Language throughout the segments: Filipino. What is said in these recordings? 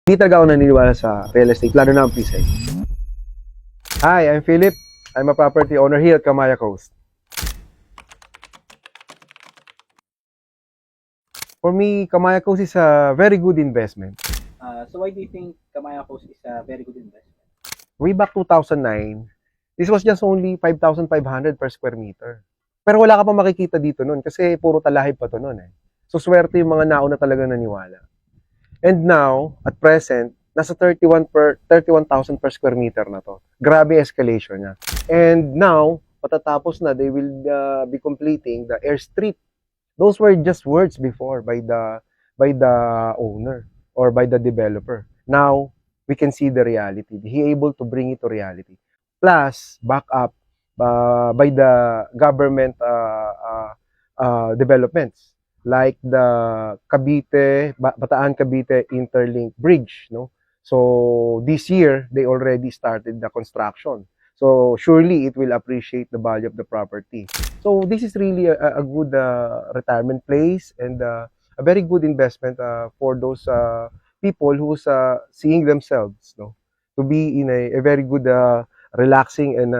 Hindi talaga ako naniniwala sa real estate, lalo na ang pre-sale. Hi, I'm Philip. I'm a property owner here at Kamaya Coast. For me, Kamaya Coast is a very good investment. So why do you think Kamaya Coast is a very good investment? Way back 2009, this was just only 5,500 per square meter. Pero wala ka pa makikita dito noon kasi puro talahib pa to noon eh. So swerte yung mga nauna talaga naniwala. And now, at present, nasa 31,000 per square meter na to. Grabe escalation niya. And now, patatapos na, they will be completing the airstrip. Those were just words before by the owner or by the developer. Now, we can see the reality. He able to bring it to reality. Plus, back up by the government developments like the Bataan-Cavite Interlink Bridge, no? So this year they already started the construction. So surely it will appreciate the value of the property. So this is really a good retirement place and a very good investment for those people who's seeing themselves, no, to be in a very good relaxing and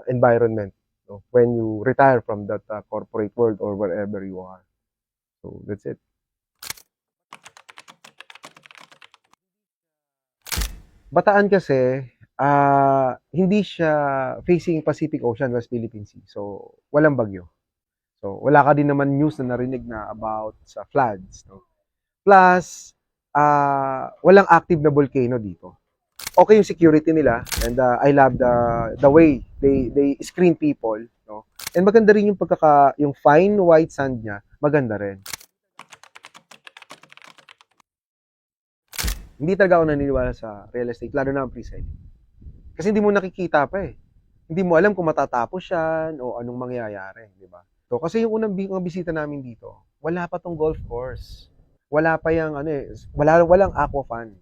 environment, no, when you retire from that corporate world or wherever you are. So that's it. Bataan kasi hindi siya facing Pacific Ocean, West Philippine Sea. So walang bagyo. So wala ka din naman news na narinig na about sa floods, no? Plus walang active na volcano dito. Okay yung security nila and I love the way they screen people, no? And maganda rin yung yung fine white sand niya, maganda rin. Hindi talaga ako naniniwala sa real estate, lalo na ang pre-sale. Kasi hindi mo nakikita pa eh. Hindi mo alam kung matatapos yan o anong mangyayari, di ba? So, kasi yung unang bisita namin dito, wala pa tong golf course. Wala pa yung walang aqua fan.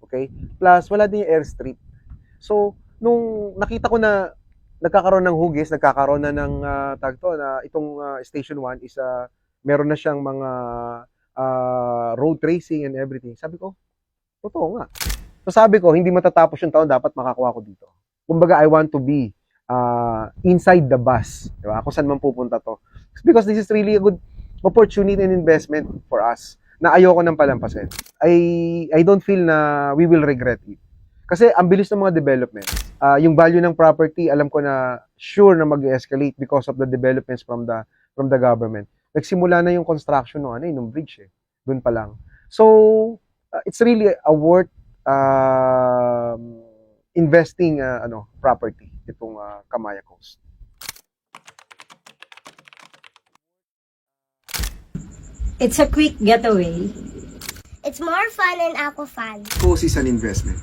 Okay? Plus, wala din yung airstrip. So, nung nakita ko na nagkakaroon ng hugis, nagkakaroon na ng na itong Station 1 is meron na siyang mga road racing and everything. Sabi ko, totoo nga. So sabi ko, hindi matatapos yung taon, dapat makakuha ko dito. Kumbaga, I want to be inside the bus. Diba? Kung saan man pupunta to. Because this is really a good opportunity and investment for us na ayoko nang palampasin. I don't feel na we will regret it. Kasi ang bilis ng mga developments. Yung value ng property, alam ko na sure na mag-escalate because of the developments from the government. Nagsimula na yung construction ng bridge eh. Doon pa lang. So, it's really a worth investing property itong Kamaya Coast. It's a quick getaway. It's more fun and aqua fun. Coast is an investment.